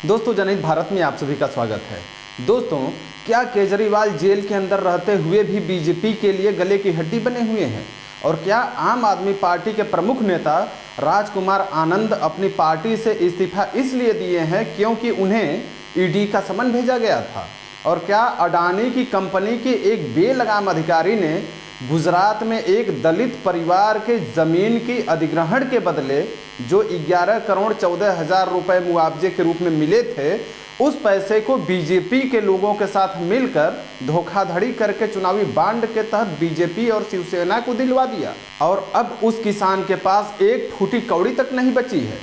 दोस्तों, जनहित भारत में आप सभी का स्वागत है। दोस्तों, क्या केजरीवाल जेल के अंदर रहते हुए भी बीजेपी के लिए गले की हड्डी बने हुए हैं? और क्या आम आदमी पार्टी के प्रमुख नेता राजकुमार आनंद अपनी पार्टी से इस्तीफा इसलिए दिए हैं क्योंकि उन्हें ईडी का समन भेजा गया था? और क्या अडानी की कंपनी के एक बेलगाम अधिकारी ने गुजरात में एक दलित परिवार के ज़मीन की अधिग्रहण के बदले जो 11 करोड़ 14 हज़ार रुपये मुआवजे के रूप में मिले थे, उस पैसे को बीजेपी के लोगों के साथ मिलकर धोखाधड़ी करके चुनावी बांड के तहत बीजेपी और शिवसेना को दिलवा दिया? और अब उस किसान के पास एक फूटी कौड़ी तक नहीं बची है।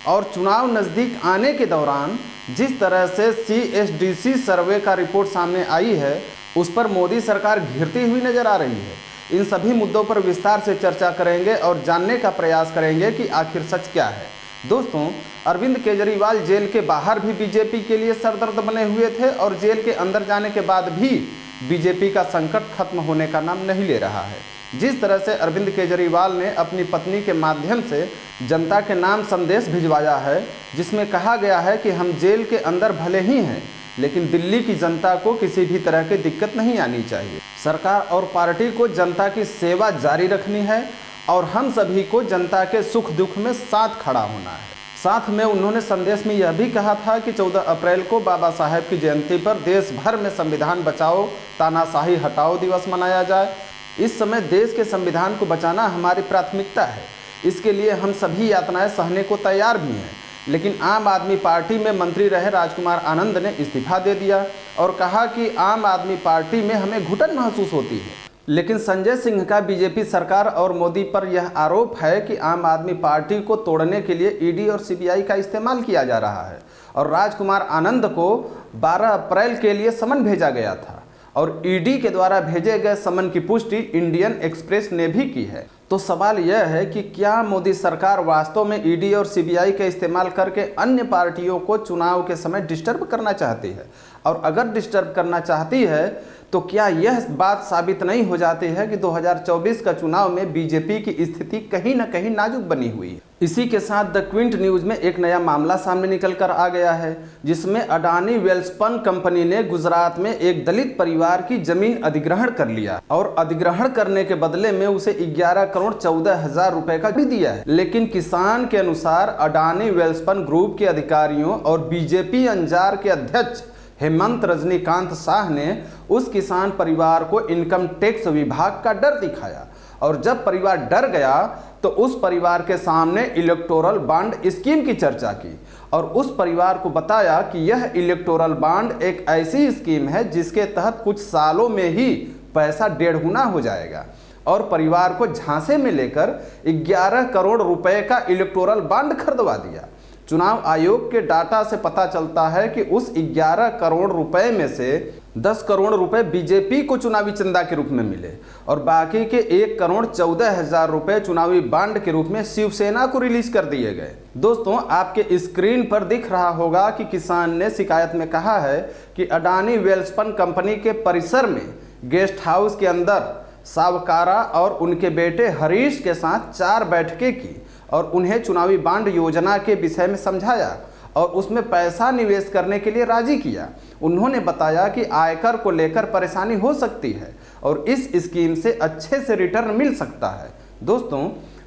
और चुनाव नज़दीक आने के दौरान जिस तरह से CSDC सर्वे का रिपोर्ट सामने आई है, उस पर मोदी सरकार घिरती हुई नजर आ रही है। इन सभी मुद्दों पर विस्तार से चर्चा करेंगे और जानने का प्रयास करेंगे कि आखिर सच क्या है। दोस्तों, अरविंद केजरीवाल जेल के बाहर भी बीजेपी के लिए सरदर्द बने हुए थे और जेल के अंदर जाने के बाद भी बीजेपी का संकट खत्म होने का नाम नहीं ले रहा है। जिस तरह से अरविंद केजरीवाल ने अपनी पत्नी के माध्यम से जनता के नाम संदेश भिजवाया है, जिसमें कहा गया है कि हम जेल के अंदर भले ही हैं, लेकिन दिल्ली की जनता को किसी भी तरह की दिक्कत नहीं आनी चाहिए। सरकार और पार्टी को जनता की सेवा जारी रखनी है और हम सभी को जनता के सुख दुख में साथ खड़ा होना है। साथ में उन्होंने संदेश में यह भी कहा था कि 14 अप्रैल को बाबा साहेब की जयंती पर देश भर में संविधान बचाओ तानाशाही हटाओ दिवस मनाया जाए। इस समय देश के संविधान को बचाना हमारी प्राथमिकता है। इसके लिए हम सभी यातनाएं सहने को तैयार भी हैं। लेकिन आम आदमी पार्टी में मंत्री रहे राजकुमार आनंद ने इस्तीफा दे दिया और कहा कि आम आदमी पार्टी में हमें घुटन महसूस होती है। लेकिन संजय सिंह का बीजेपी सरकार और मोदी पर यह आरोप है कि आम आदमी पार्टी को तोड़ने के लिए ईडी और सीबीआई का इस्तेमाल किया जा रहा है और राजकुमार आनंद को 12 अप्रैल के लिए समन भेजा गया था और ईडी के द्वारा भेजे गए समन की पुष्टि इंडियन एक्सप्रेस ने भी की है। तो सवाल यह है कि क्या मोदी सरकार वास्तव में ईडी और सीबीआई का इस्तेमाल करके अन्य पार्टियों को चुनाव के समय डिस्टर्ब करना चाहती है? और अगर डिस्टर्ब करना चाहती है तो क्या यह बात साबित नहीं हो जाती है कि 2024 का चुनाव में बीजेपी की स्थिति कहीं न कहीं नाजुक बनी हुई है? इसी के साथ द क्विंट न्यूज में एक नया मामला सामने निकल कर आ गया है, जिसमें अडानी वेल्सपन कंपनी ने गुजरात में एक दलित परिवार की जमीन अधिग्रहण कर लिया और अधिग्रहण करने के बदले में उसे 11 करोड़ 14 हज़ार रुपए का भी दिया है। लेकिन किसान के अनुसार अडानी वेल्सपन ग्रुप के अधिकारियों और बीजेपी अंजार के अध्यक्ष हेमंत रजनीकांत शाह ने उस किसान परिवार को इनकम टैक्स विभाग का डर दिखाया और जब परिवार डर गया तो उस परिवार के सामने इलेक्टोरल बांड स्कीम की चर्चा की और उस परिवार को बताया कि यह इलेक्टोरल बांड एक ऐसी स्कीम है जिसके तहत कुछ सालों में ही पैसा 1.5 गुना हो जाएगा और परिवार को झांसे में लेकर 11 करोड़ रुपए का इलेक्टोरल बांड खरीदवा दिया। चुनाव आयोग के डाटा से पता चलता है कि उस 11 करोड़ रुपए में से 10 करोड़ रुपए बीजेपी को चुनावी चंदा के रूप में मिले और बाकी के 1 करोड़ 14 हज़ार रुपए चुनावी बांड के रूप में शिवसेना को रिलीज कर दिए गए। दोस्तों, आपके स्क्रीन पर दिख रहा होगा कि किसान ने शिकायत में कहा है कि अडानी वेल्सपन कंपनी के परिसर में गेस्ट हाउस के अंदर सावकारा और उनके बेटे हरीश के साथ 4 बैठकें की और उन्हें चुनावी बांड योजना के विषय में समझाया और उसमें पैसा निवेश करने के लिए राजी किया। उन्होंने बताया कि आयकर को लेकर परेशानी हो सकती है और इस स्कीम से अच्छे से रिटर्न मिल सकता है। दोस्तों,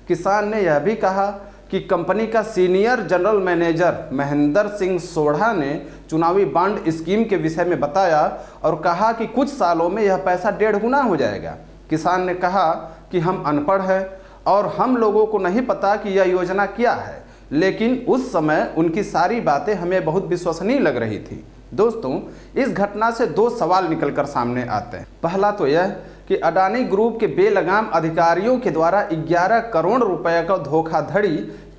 किसान ने यह भी कहा कि कंपनी का senior general manager Mahendra Singh Sodha ने चुनावी बांड स्कीम के विषय में बताया और कहा कि कुछ सालों में यह पैसा 1.5 गुना हो जाएगा। किसान ने कहा कि हम अनपढ़ हैं और हम लोगों को नहीं पता कि यह योजना क्या है, लेकिन उस समय उनकी सारी बातें हमें बहुत विश्वसनीय लग रही थी। दोस्तों, इस घटना से 2 सवाल निकलकर सामने आते हैं। पहला तो यह कि अडानी ग्रुप के बेलगाम अधिकारियों के द्वारा 11 करोड़ रुपए का धोखाधड़ी,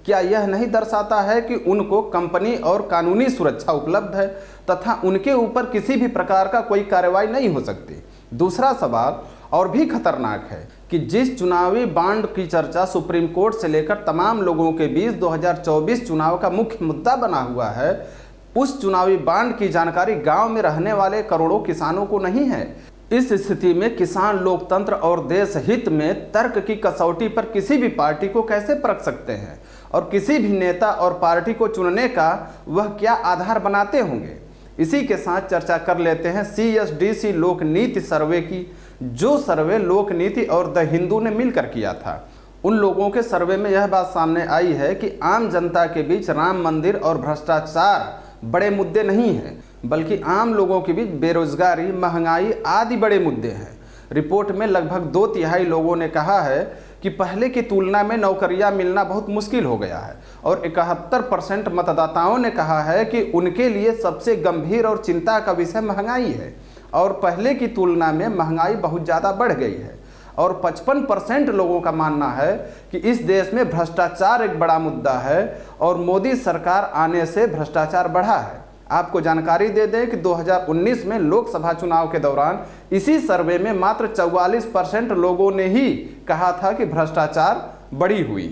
क्या यह नहीं दर्शाता है कि उनको कंपनी और कानूनी सुरक्षा उपलब्ध है तथा उनके ऊपर किसी भी प्रकार का कोई कार्रवाई नहीं हो सकती? दूसरा सवाल और भी खतरनाक है कि जिस चुनावी बांड की चर्चा सुप्रीम कोर्ट से लेकर तमाम लोगों के बीच 2024 चुनाव का मुख्य मुद्दा बना हुआ है, उस चुनावी बांड की जानकारी गांव में रहने वाले करोड़ों किसानों को नहीं है। इस स्थिति में किसान लोकतंत्र और देश हित में तर्क की कसौटी पर किसी भी पार्टी को कैसे परख सकते हैं और किसी भी नेता और पार्टी को चुनने का वह क्या आधार बनाते होंगे। इसी के साथ चर्चा कर लेते हैं CSDC लोकनीति सर्वे की, जो सर्वे लोकनीति और द हिंदू ने मिलकर किया था। उन लोगों के सर्वे में यह बात सामने आई है कि आम जनता के बीच राम मंदिर और भ्रष्टाचार बड़े मुद्दे नहीं हैं, बल्कि आम लोगों के बीच बेरोजगारी, महंगाई आदि बड़े मुद्दे हैं। रिपोर्ट में लगभग 2/3 लोगों ने कहा है कि पहले की तुलना में नौकरियां मिलना बहुत मुश्किल हो गया है और 71% मतदाताओं ने कहा है कि उनके लिए सबसे गंभीर और चिंता का विषय महंगाई है और पहले की तुलना में महंगाई बहुत ज़्यादा बढ़ गई है। और 55% लोगों का मानना है कि इस देश में भ्रष्टाचार एक बड़ा मुद्दा है और मोदी सरकार आने से भ्रष्टाचार बढ़ा है। आपको जानकारी दे दें कि 2019 में लोकसभा चुनाव के दौरान इसी सर्वे में मात्र 44% लोगों ने ही कहा था कि भ्रष्टाचार बढ़ी हुई है।